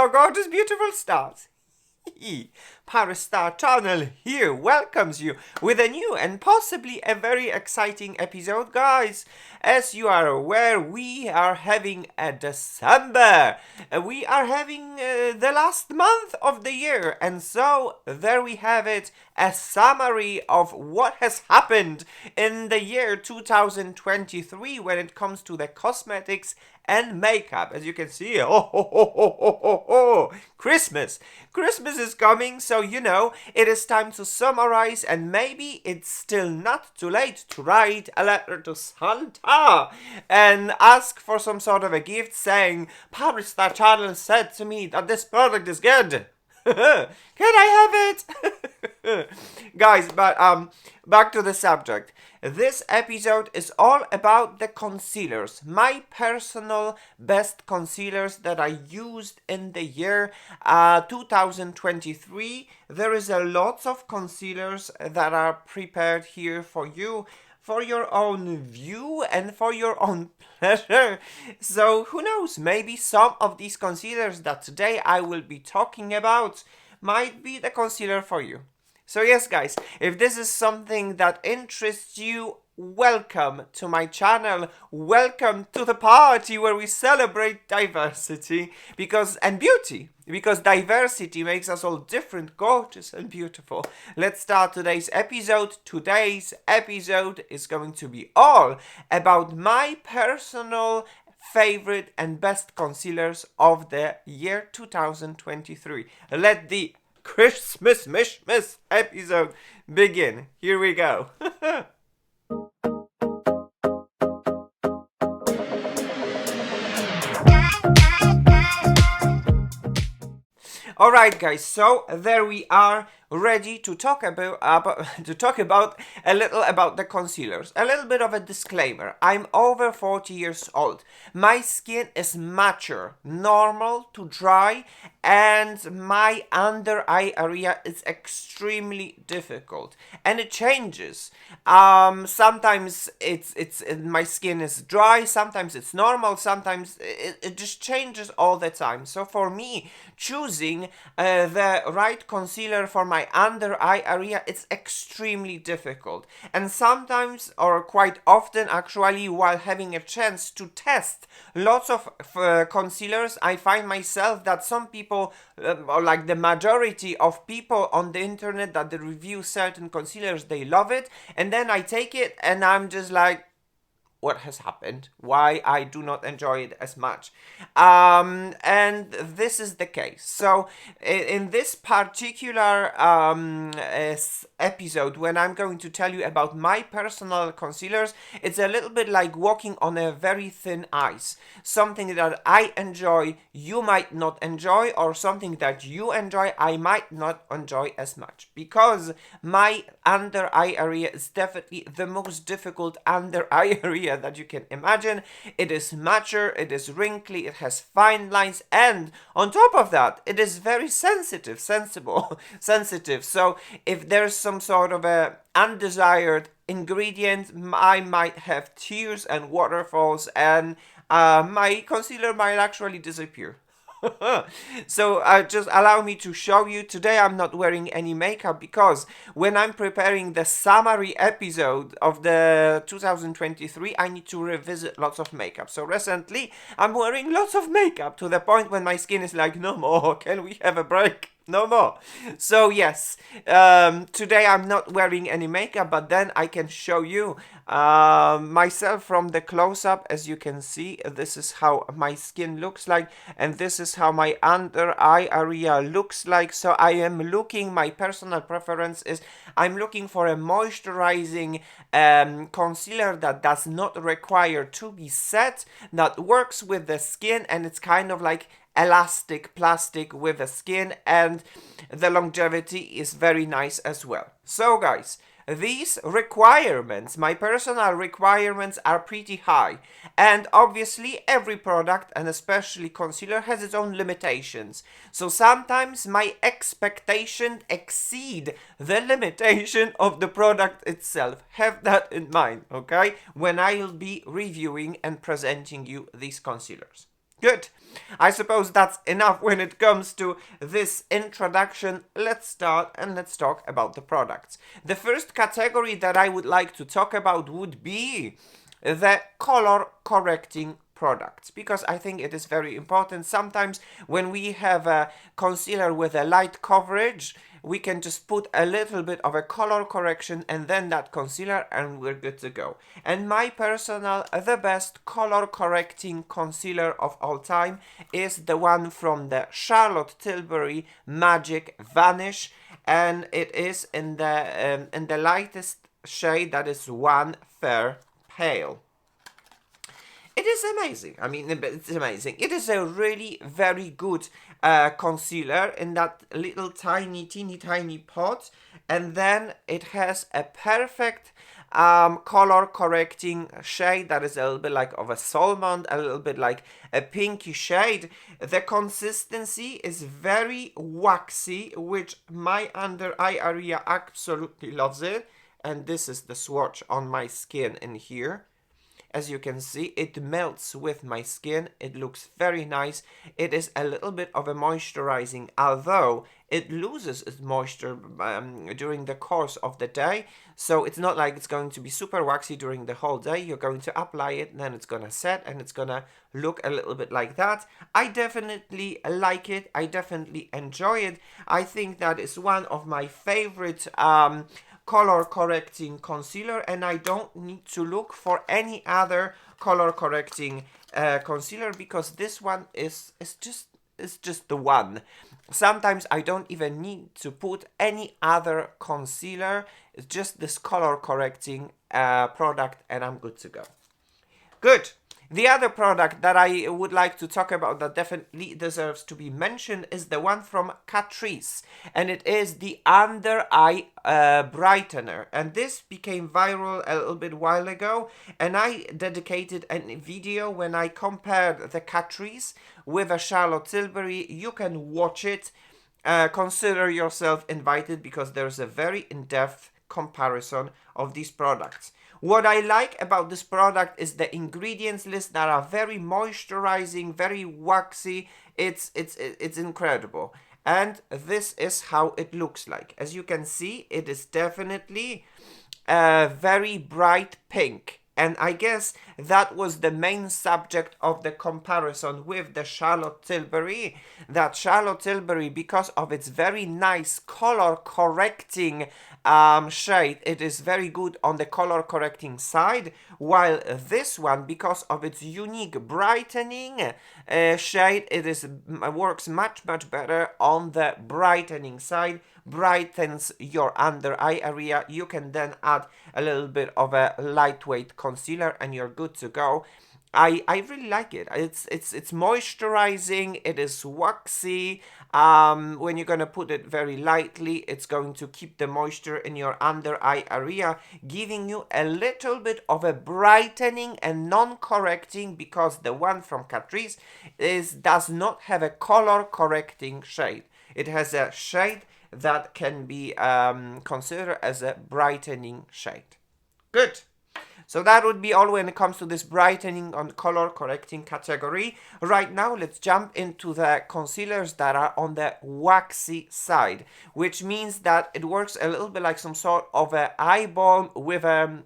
Hello, gorgeous, beautiful stars. Paris Star Channel here welcomes you with a new and possibly a very exciting episode, guys. As you are aware, we are having a December. We are having the last month of the year, and so there we have it, a summary of what has happened in the year 2023 when it comes to the cosmetics and makeup. As you can see, Christmas is coming, so it is time to summarize, and maybe it's still not too late to write a letter to Santa and ask for some sort of a gift saying, Paris Star Channel said to me that this product is good. Can I have it? Guys, but back to the subject. This episode is all about the concealers, my personal best concealers that I used in the year 2023. There is a lot of concealers that are prepared here for you, for your own view and for your own pleasure. So who knows, maybe some of these concealers that today I will be talking about might be the concealer for you. So yes, guys, if this is something that interests you, welcome to my channel. Welcome to the party where we celebrate diversity and beauty. Because diversity makes us all different, gorgeous and beautiful. Let's start today's episode. Today's episode is going to be all about my personal favorite and best concealers of the year 2023. Let the Christmas Mishmas episode begin. Here we go. Alright, guys, so there we are, ready to talk about a little about the concealers. A little bit of a disclaimer. I'm over 40 years old. My skin is mature, normal to dry, and my under eye area is extremely difficult, and it changes. Sometimes it's my skin is dry, sometimes it's normal, sometimes it just changes all the time. So for me, choosing the right concealer for my under eye area, it's extremely difficult. And sometimes, or quite often actually, while having a chance to test lots of concealers, I find myself that some people, or like the majority of people on the internet that they review certain concealers, they love it, and then I take it and I'm just like, what has happened? Why I do not enjoy it as much? And this is the case. So in this particular episode, when I'm going to tell you about my personal concealers, it's a little bit like walking on a very thin ice. Something that I enjoy, you might not enjoy, or something that you enjoy, I might not enjoy as much. Because my under eye area is definitely the most difficult under eye area that you can imagine. It is mature, it is wrinkly, it has fine lines, and on top of that, it is very sensitive. So if there's some sort of a undesired ingredient, I might have tears and waterfalls, and my concealer might actually disappear. So just allow me to show you. Today I'm not wearing any makeup because when I'm preparing the summary episode of the 2023, I need to revisit lots of makeup. So recently I'm wearing lots of makeup to the point when my skin is like, no more, can we have a break? No more. So yes, today I'm not wearing any makeup, but then I can show you myself from the close-up. As you can see, this is how my skin looks like, and this is how my under eye area looks like. So I am looking, my personal preference is I'm looking for a moisturizing concealer that does not require to be set, that works with the skin, and it's kind of like elastic plastic with the skin, and the longevity is very nice as well. So guys, these requirements, my personal requirements, are pretty high, and obviously every product, and especially concealer, has its own limitations. So sometimes my expectations exceed the limitation of the product itself. Have that in mind, okay, when I'll be reviewing and presenting you these concealers. Good. I suppose that's enough when it comes to this introduction. Let's start and let's talk about the products. The first category that I would like to talk about would be the color correcting products, because I think it is very important. Sometimes when we have a concealer with a light coverage, we can just put a little bit of a color correction and then that concealer and we're good to go. And my personal, the best color correcting concealer of all time is the one from the Charlotte Tilbury Magic Vanish, and it is in the lightest shade, that is One Fair Pale. It is amazing. I mean, it's amazing. It is a really very good concealer in that little teeny tiny pot, and then it has a perfect color correcting shade that is a little bit like of a salmon, a little bit like a pinky shade. The consistency is very waxy, which my under eye area absolutely loves it. And this is the swatch on my skin in here. As you can see, it melts with my skin. It looks very nice. It is a little bit of a moisturizing, although it loses its moisture during the course of the day. So it's not like it's going to be super waxy during the whole day. You're going to apply it, then it's going to set, and it's going to look a little bit like that. I definitely like it. I definitely enjoy it. I think that is one of my favorite color correcting concealer, and I don't need to look for any other color correcting concealer, because this one is just the one. Sometimes I don't even need to put any other concealer. It's just this color correcting product and I'm good to go. Good. The other product that I would like to talk about that definitely deserves to be mentioned is the one from Catrice, and it is the under eye brightener. And this became viral a little bit while ago, and I dedicated a video when I compared the Catrice with a Charlotte Tilbury. You can watch it. Consider yourself invited, because there's a very in-depth comparison of these products. What I like about this product is the ingredients list that are very moisturizing, very waxy. It's incredible. And this is how it looks like. As you can see, it is definitely a very bright pink. And I guess that was the main subject of the comparison with the Charlotte Tilbury. That Charlotte Tilbury, because of its very nice color correcting shade, it is very good on the color correcting side, while this one, because of its unique brightening shade, it works much better on the brightening side. Brightens your under eye area. You can then add a little bit of a lightweight concealer and you're good to go. I really like it. It's moisturizing. It is waxy. When you're gonna put it very lightly, it's going to keep the moisture in your under eye area, giving you a little bit of a brightening and non-correcting, because the one from Catrice does not have a color correcting shade. It has a shade that can be considered as a brightening shade. Good. So that would be all when it comes to this brightening and color correcting category. Right now, let's jump into the concealers that are on the waxy side, which means that it works a little bit like some sort of an eye balm with a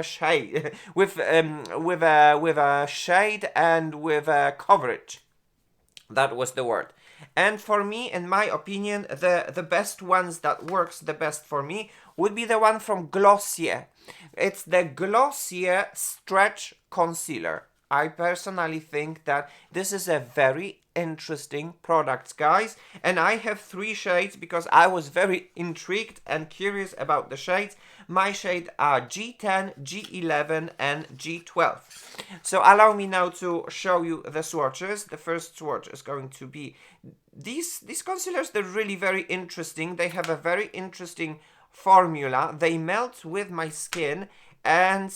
shade, with a shade and with a coverage. That was the word. And for me, in my opinion, the best ones that works the best for me would be the one from Glossier. It's the Glossier Stretch Concealer. I personally think that this is a very interesting product, guys. And I have 3 shades because I was very intrigued and curious about the shades. My shades are G10, G11 and G12. So allow me now to show you the swatches. The first swatch is going to be these concealers. They're really very interesting. They have a very interesting formula. They melt with my skin and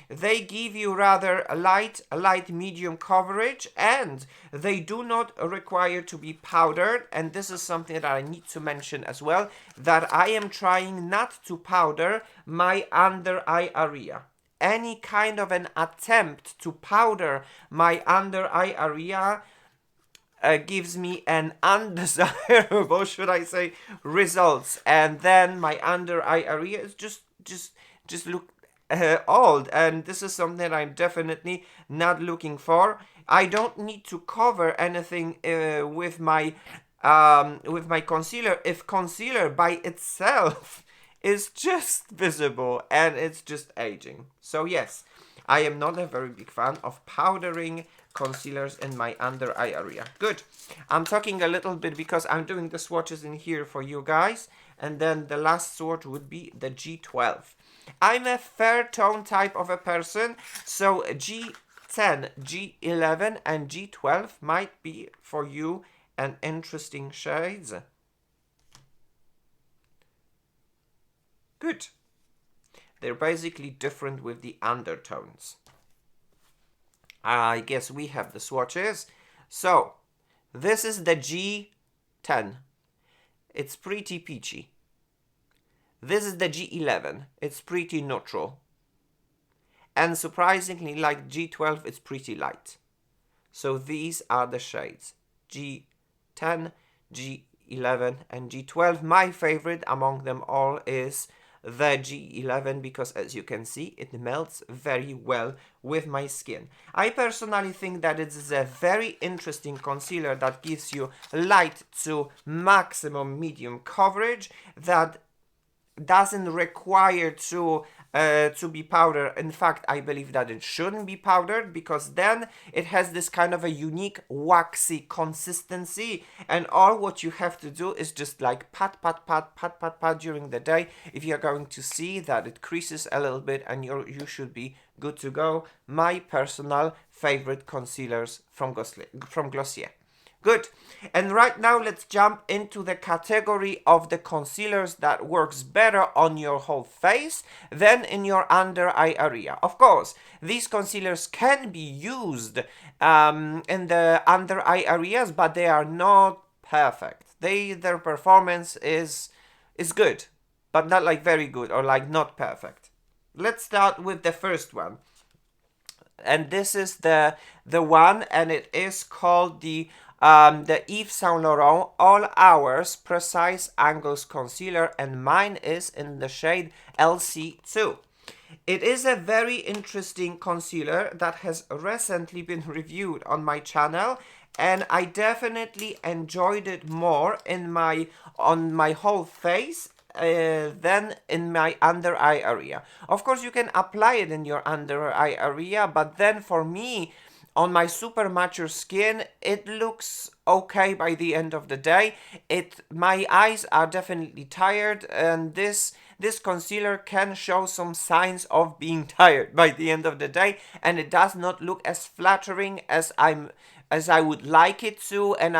they give you rather a light medium coverage, and they do not require to be powdered. And this is something that I need to mention as well, that I am trying not to powder my under eye area. Any kind of an attempt to powder my under eye area gives me an undesirable, should I say, results. And then my under eye area is just look old, and this is something I'm definitely not looking for. I don't need to cover anything with my concealer if concealer by itself is just visible and it's just aging. So yes, I am not a very big fan of powdering concealers in my under eye area. Good. I'm talking a little bit because I'm doing the swatches in here for you guys, and then the last swatch would be the G12. I'm a fair tone type of a person, so G10, G11 and G12 might be for you an interesting shades. Good. They're basically different with the undertones. I guess we have the swatches. So, this is the G10. It's pretty peachy. This is the G11. It's pretty neutral. And surprisingly, like G12, it's pretty light. So these are the shades. G10, G11, and G12. My favorite among them all is the G11 because, as you can see, it melts very well with my skin. I personally think that it is a very interesting concealer that gives you light to maximum medium coverage, that doesn't require to be powdered. In fact, I believe that it shouldn't be powdered, because then it has this kind of a unique waxy consistency, and all what you have to do is just like pat during the day if you're going to see that it creases a little bit, and you should be good to go. My personal favorite concealers from Glossier. Good. And right now let's jump into the category of the concealers that works better on your whole face than in your under eye area. Of course, these concealers can be used in the under eye areas, but they are not perfect. Their performance is good, but not like very good or like not perfect. Let's start with the first one. And this is the one, and it is called the Yves Saint Laurent All Hours Precise Angles Concealer, and mine is in the shade LC2. It is a very interesting concealer that has recently been reviewed on my channel, and I definitely enjoyed it more on my whole face than in my under eye area. Of course, you can apply it in your under eye area, but then for me, on my super mature skin, it looks okay by the end of the day. My eyes are definitely tired, and this concealer can show some signs of being tired by the end of the day, and it does not look as flattering as I would like it to, and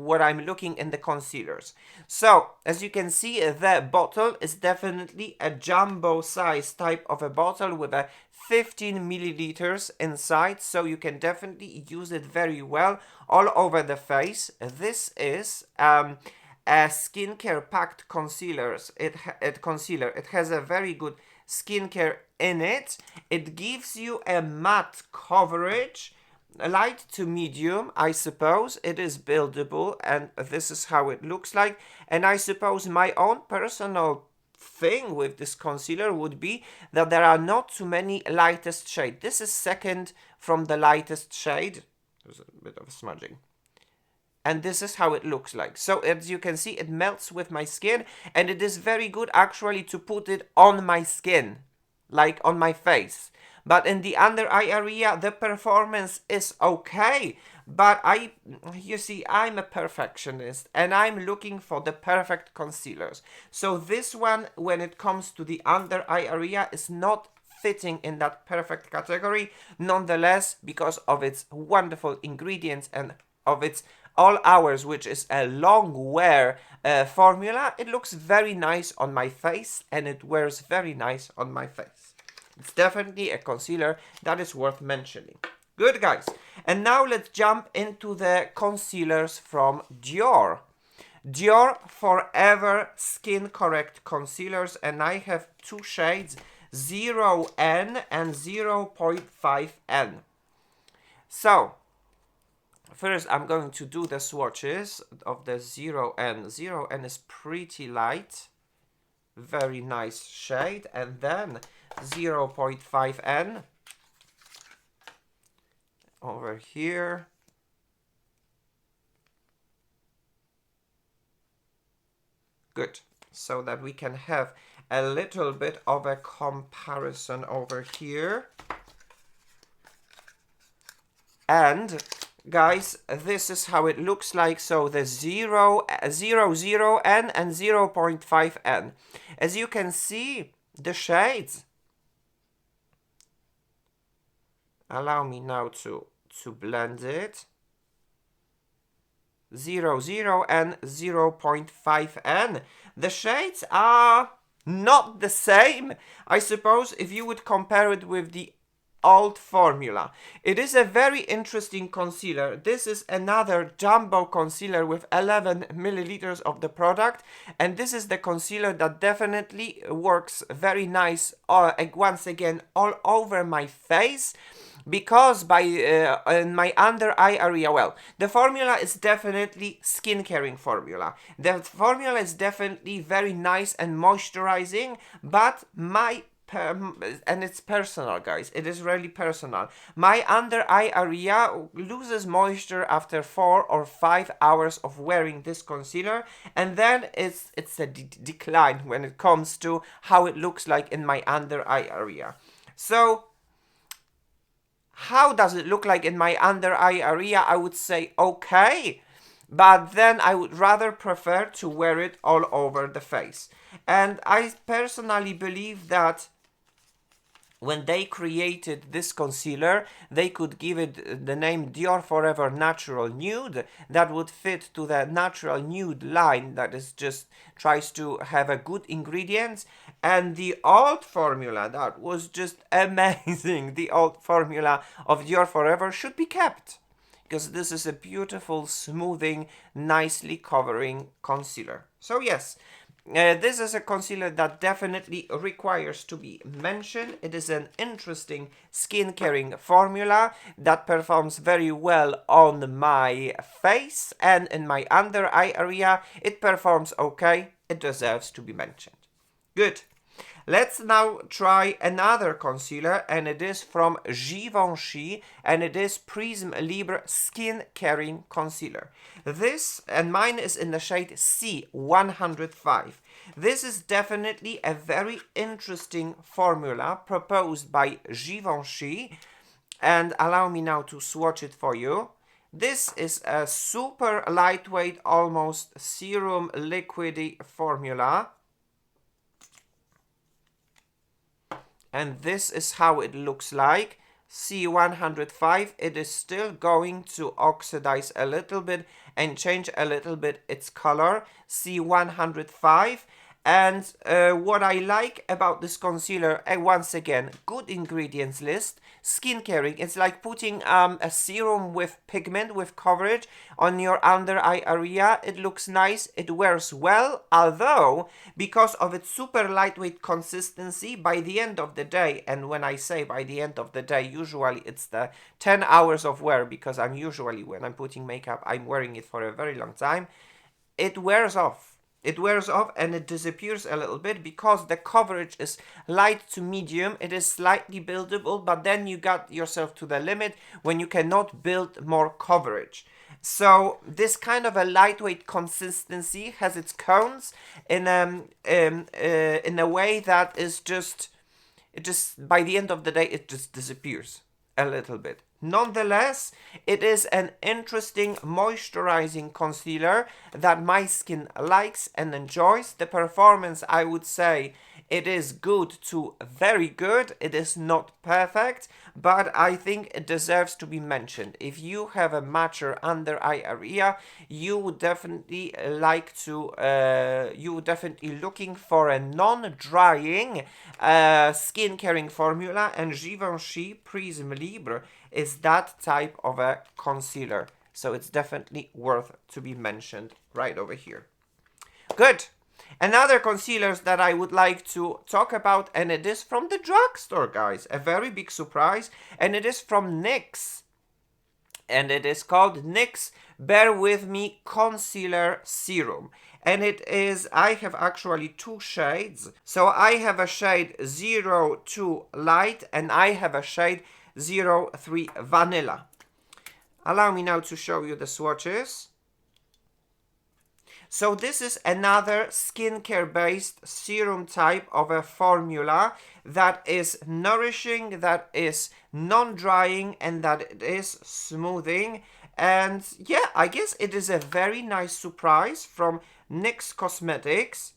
what I'm looking in the concealers. So, as you can see, the bottle is definitely a jumbo size type of a bottle with a 15 milliliters inside, so you can definitely use it very well all over the face. This is a skincare packed concealer. It has a very good skincare in it. It gives you a matte coverage, light to medium, I suppose. It is buildable, and this is how it looks like. And I suppose my own personal thing with this concealer would be that there are not too many lightest shade. This is second from the lightest shade. There's a bit of smudging. And this is how it looks like. So as you can see, it melts with my skin, and it is very good actually to put it on my skin, like on my face. But in the under eye area, the performance is okay. But you see, I'm a perfectionist, and I'm looking for the perfect concealers. So this one, when it comes to the under eye area, is not fitting in that perfect category. Nonetheless, because of its wonderful ingredients and of its All Hours, which is a long wear formula, it looks very nice on my face, and it wears very nice on my face. It's definitely a concealer that is worth mentioning. Good, guys. And now let's jump into the concealers from Dior. Dior Forever Skin Correct Concealers, and I have two shades, 0N and 0.5N. So, First, I'm going to do the swatches of the 0N. 0N is pretty light, very nice shade, and then 0.5N over here. Good, so that we can have a little bit of a comparison over here. And guys, this is how it looks like. So the 0.0N and 0.5N. As you can see, the shades. Allow me now to blend it. 0.0 and 0.5N. The shades are not the same. I suppose if you would compare it with the old formula. It is a very interesting concealer. This is another jumbo concealer with 11 milliliters of the product, and this is the concealer that definitely works very nice once again all over my face, because in my under eye area, well, the formula is definitely skin caring formula. The formula is definitely very nice and moisturizing, but and it's personal, guys. It is really personal. My under eye area loses moisture after 4 or 5 hours of wearing this concealer, and then it's a decline when it comes to how it looks like in my under eye area. So how does it look like in my under eye area? I would say okay, but then I would rather prefer to wear it all over the face. And I personally believe that when they created this concealer, they could give it the name Dior Forever Natural Nude. That would fit to the natural nude line that is just tries to have a good ingredients. And the old formula that was just amazing, the old formula of Dior Forever should be kept, because this is a beautiful, smoothing, nicely covering concealer. So yes, this is a concealer that definitely requires to be mentioned. It is an interesting skin caring formula that performs very well on my face, and in my under eye area it performs okay. It deserves to be mentioned. Good. Let's now try another concealer, and it is from Givenchy, and it is Prisme Libre Skin Caring Concealer. This, and mine is in the shade C105. This is definitely a very interesting formula proposed by Givenchy, and allow me now to swatch it for you. This is a super lightweight, almost serum liquidy formula. And this is how it looks like. C105, it is still going to oxidize a little bit and change a little bit its color. C105. And what I like about this concealer, once again, good ingredients list, skin caring. It's like putting a serum with pigment, with coverage on your under eye area. It looks nice, it wears well, although because of its super lightweight consistency, by the end of the day, and when I say by the end of the day, usually it's the 10 hours of wear, because I'm usually, when I'm putting makeup, I'm wearing it for a very long time, it wears off. It wears off and it disappears a little bit because the coverage is light to medium. It is slightly buildable, but then you got yourself to the limit when you cannot build more coverage. So this kind of a lightweight consistency has its cones in a way that is just, it just, by the end of the day, it just disappears a little bit. Nonetheless, it is an interesting moisturizing concealer that my skin likes and enjoys. The performance, I would say, it is good to very good. It is not perfect, but I think it deserves to be mentioned. If you have a mature under eye area, you would definitely like to, you would definitely looking for a non-drying skin caring formula, and Givenchy Prisme Libre is that type of a concealer. So it's definitely worth to be mentioned right over here. Good. Another concealers that I would like to talk about, and it is from the drugstore, guys. A very big surprise, and it is from NYX. and it is called NYX Bear With Me Concealer Serum. And it is, I have actually two shades. So I have a shade 02 Light and I have a shade 03 Vanilla. Allow me now to show you the swatches. So this is another skincare based serum type of a formula that is nourishing, that is non-drying, and that it is smoothing. And yeah, I guess it is a very nice surprise from NYX Cosmetics.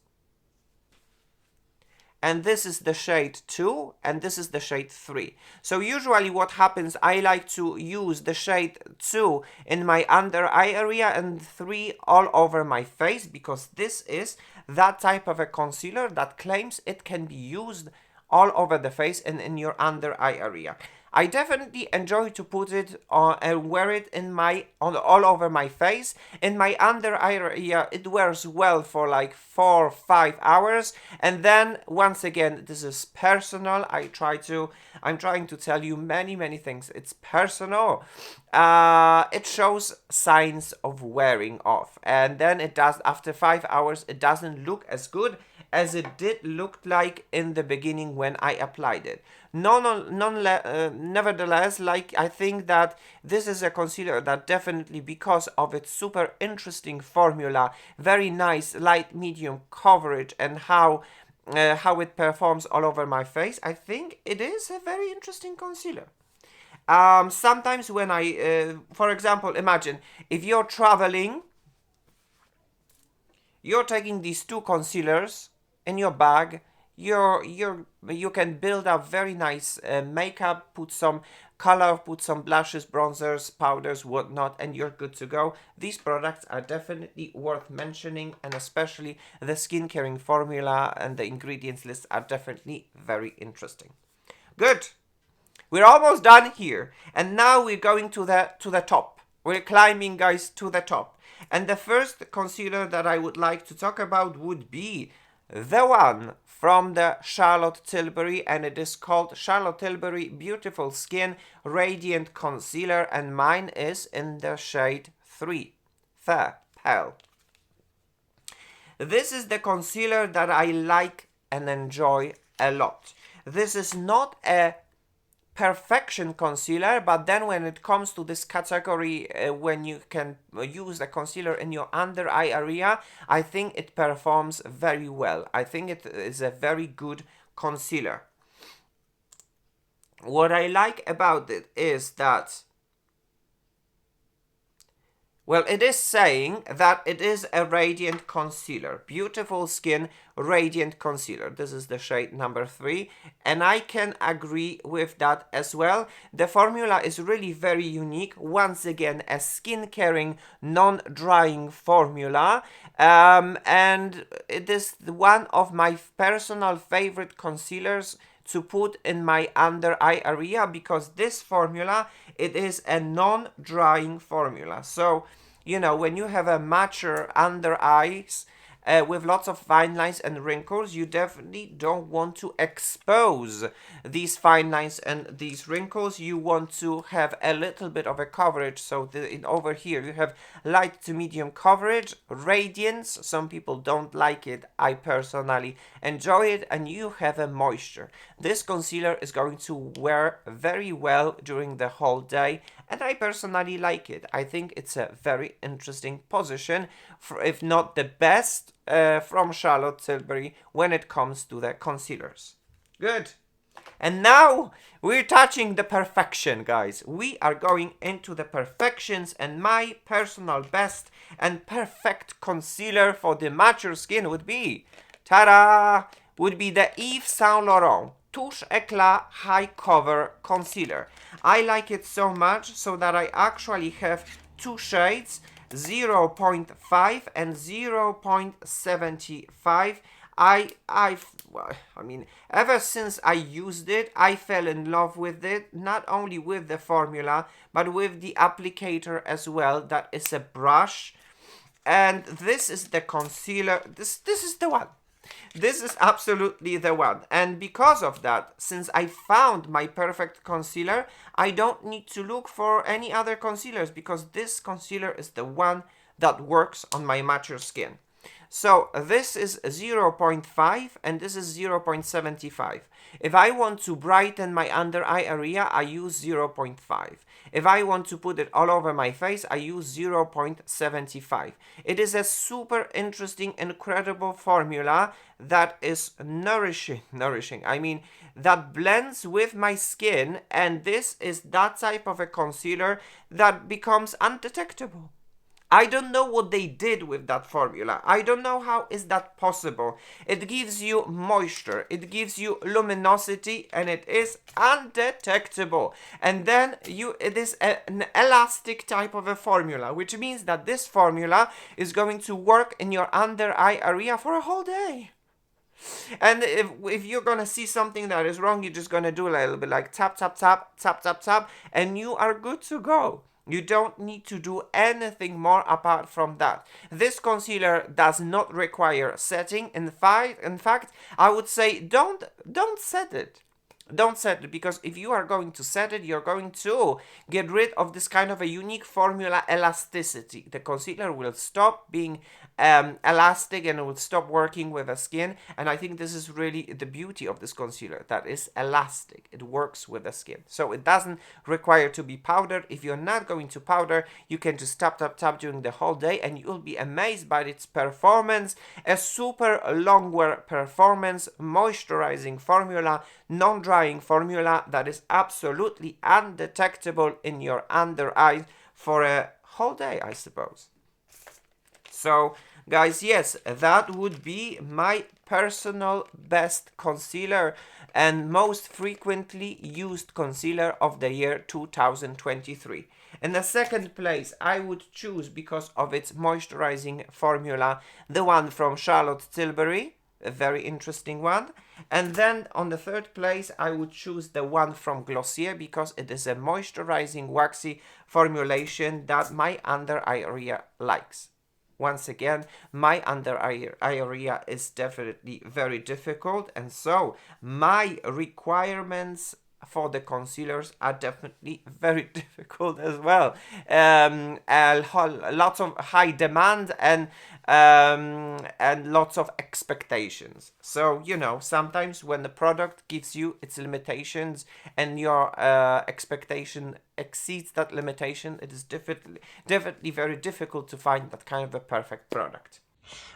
And this is the shade 2 and this is the shade 3. So usually what happens, I like to use the shade 2 in my under eye area and 3 all over my face, because this is that type of a concealer that claims it can be used all over the face and in your under eye area. I definitely enjoy to put it on and wear it in all over my face. In my under eye area, it wears well for like 4 or 5 hours, and then once again, this is personal. I'm trying to tell you many things. It's personal. It shows signs of wearing off, and then it does after 5 hours. It doesn't look as good as it did look like in the beginning when I applied it. Nevertheless, like, I think that this is a concealer that definitely, because of its super interesting formula, very nice light medium coverage, and how it performs all over my face, I think it is a very interesting concealer. Sometimes when for example, imagine if you're traveling, you're taking these two concealers in your bag, you can build up very nice makeup, put some color, put some blushes, bronzers, powders, whatnot, and you're good to go. These products are definitely worth mentioning, and especially the skincare formula and the ingredients list are definitely very interesting. Good. We're almost done here, and now we're going to the top. We're climbing, guys, to the top. And the first concealer that I would like to talk about would be the one from the Charlotte Tilbury, and it is called Charlotte Tilbury Beautiful Skin Radiant Concealer, and mine is in the shade 3, Fair Pale. This is the concealer that I like and enjoy a lot. This is not a perfection concealer, but then when it comes to this category, when you can use a concealer in your under eye area, I think it performs very well. I think it is a very good concealer. What I like about it is that, well, it is saying that it is a radiant concealer. Beautiful Skin Radiant Concealer. This is the shade number 3. And I can agree with that as well. The formula is really very unique. Once again, a skin-caring, non-drying formula. And it is one of my personal favorite concealers to put in my under eye area, because this formula, it is a non-drying formula. So, you know, when you have a mature under eyes with lots of fine lines and wrinkles, you definitely don't want to expose these fine lines and these wrinkles. You want to have a little bit of a coverage. So over here you have light to medium coverage, radiance. Some people don't like it. I personally enjoy it. And you have a moisture. This concealer is going to wear very well during the whole day, and I personally like it. I think it's a very interesting position, if not the best, from Charlotte Tilbury when it comes to the concealers. Good. And now we're touching the perfection, guys. We are going into the perfections, and my personal best and perfect concealer for the mature skin would be, ta-da, would be the Yves Saint Laurent Touche Eclat High Cover Concealer. I like it so much so that I actually have two shades, 0.5 and 0.75. I mean, ever since I used it, I fell in love with it, not only with the formula, but with the applicator as well. That is a brush. And this is the concealer. This is the one. This is absolutely the one. And because of that, since I found my perfect concealer, I don't need to look for any other concealers because this concealer is the one that works on my mature skin. So this is 0.5 and this is 0.75. If I want to brighten my under eye area, I use 0.5. If I want to put it all over my face, I use 0.75. It is a super interesting, incredible formula that is nourishing. I mean, that blends with my skin, and this is that type of a concealer that becomes undetectable. I don't know what they did with that formula. I don't know how is that possible. It gives you moisture, it gives you luminosity, and it is undetectable. And then it is an elastic type of a formula, which means that this formula is going to work in your under eye area for a whole day. And if you're gonna see something that is wrong, you're just gonna do a little bit like tap, tap, tap, tap, tap, tap, and you are good to go. You don't need to do anything more apart from that. This concealer does not require setting. In fact, I would say don't set it. Don't set it, because if you are going to set it, you're going to get rid of this kind of a unique formula elasticity. The concealer will stop being elastic and it will stop working with the skin. And I think this is really the beauty of this concealer, that is elastic. It works with the skin. So it doesn't require to be powdered. If you're not going to powder, you can just tap, tap, tap during the whole day and you'll be amazed by its performance. A super long wear performance, moisturizing formula, non-drying formula that is absolutely undetectable in your under eyes for a whole day, I suppose. So guys, yes, that would be my personal best concealer and most frequently used concealer of the year 2023. In the second place, I would choose, because of its moisturizing formula, the one from Charlotte Tilbury, a very interesting one. And then on the third place, I would choose the one from Glossier, because it is a moisturizing waxy formulation that my under eye area likes. Once again, my under eye area is definitely very difficult, and so my requirements for the concealers are definitely very difficult as well. Lots of high demand and lots of expectations. So, you know, sometimes when the product gives you its limitations and your expectation exceeds that limitation, it is definitely very difficult to find that kind of a perfect product.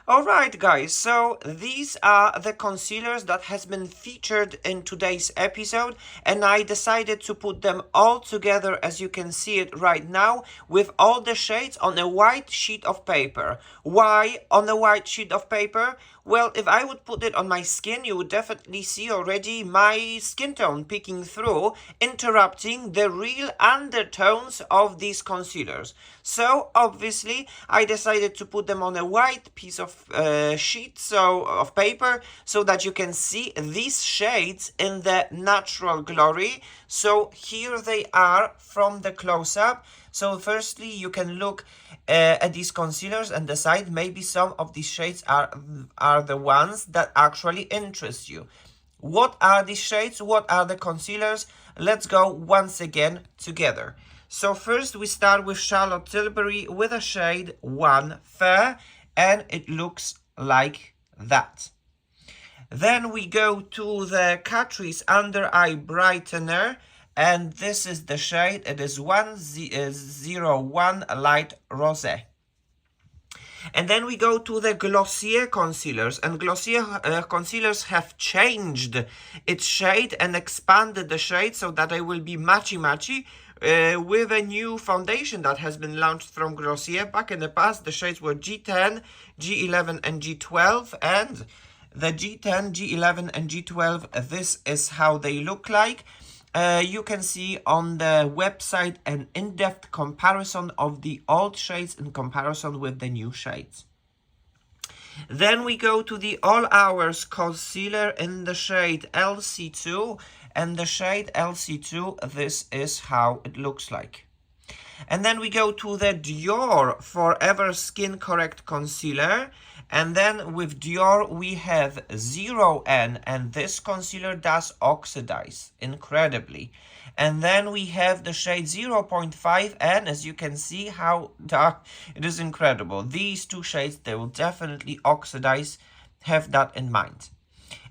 Alright guys, so these are the concealers that has been featured in today's episode, and I decided to put them all together, as you can see it right now, with all the shades on a white sheet of paper. Why on a white sheet of paper? Well, if I would put it on my skin, you would definitely see already my skin tone peeking through, interrupting the real undertones of these concealers. So obviously I decided to put them on a white piece of sheet of paper, so that you can see these shades in the natural glory. So here they are from the close-up. So firstly, you can look at these concealers and decide maybe some of these shades are the ones that actually interest you. What are these shades? What are the concealers? Let's go once again together. So first we start with Charlotte Tilbury with a shade 1 Fair, and it looks like that. Then we go to the Catrice Under Eye Brightener, and this is the shade. It is 101 Light Rosé. And then we go to the Glossier concealers, and Glossier concealers have changed its shade and expanded the shade so that they will be matchy-matchy with a new foundation that has been launched from Glossier. Back in the past, the shades were G10, G11 and G12, and the G10, G11 and G12, this is how they look like. You can see on the website an in-depth comparison of the old shades in comparison with the new shades. Then we go to the All Hours concealer in the shade LC2, and the shade LC2, this is how it looks like. And then we go to the Dior Forever Skin Correct Concealer. And then with Dior we have 0N, and this concealer does oxidize incredibly. And then we have the shade 0.5N, as you can see how dark it is. Incredible. These two shades, they will definitely oxidize, have that in mind.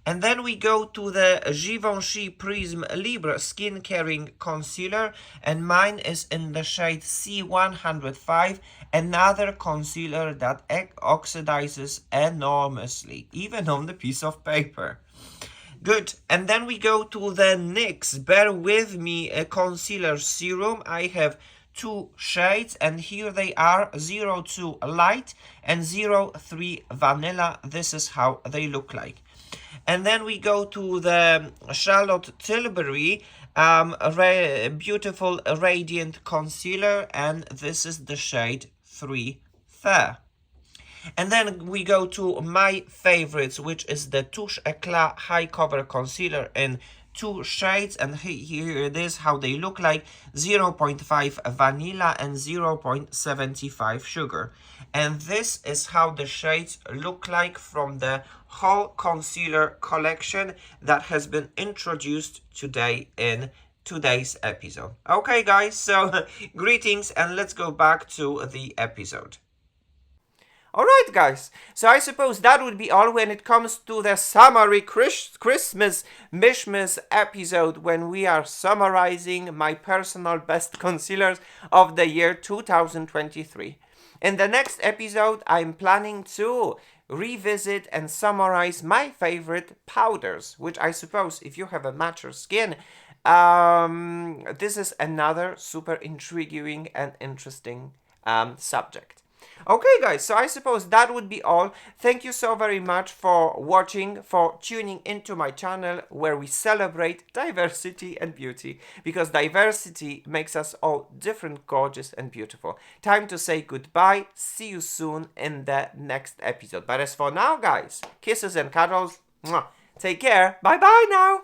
And then we go to the Givenchy Prism Libre Skin Caring Concealer, and mine is in the shade C105, another concealer that oxidizes enormously, even on the piece of paper. Good. And then we go to the NYX Bear With Me Concealer Serum. I have two shades, and here they are, 02 Light and 03 Vanilla. This is how they look like. And then we go to the Charlotte Tilbury Beautiful Radiant Concealer, and this is the shade 3 Fair. And then we go to my favorites, which is the Touche Eclat High Cover Concealer in two shades, and here it is how they look like, 0.5 Vanilla and 0.75 Sugar. And this is how the shades look like from the whole concealer collection that has been introduced today in today's episode. Okay guys, so greetings, and let's go back to the episode. Alright guys, so I suppose that would be all when it comes to the summary Christmas Mishmas episode, when we are summarizing my personal best concealers of the year 2023. In the next episode, I'm planning to revisit and summarize my favorite powders, which I suppose if you have a mature skin, this is another super intriguing and interesting subject. Okay guys, so I suppose that would be all. Thank you so very much for watching, for tuning into my channel where we celebrate diversity and beauty, because diversity makes us all different, gorgeous and beautiful. Time to say goodbye. See you soon in the next episode. But as for now guys, kisses and cuddles. Take care. Bye bye now.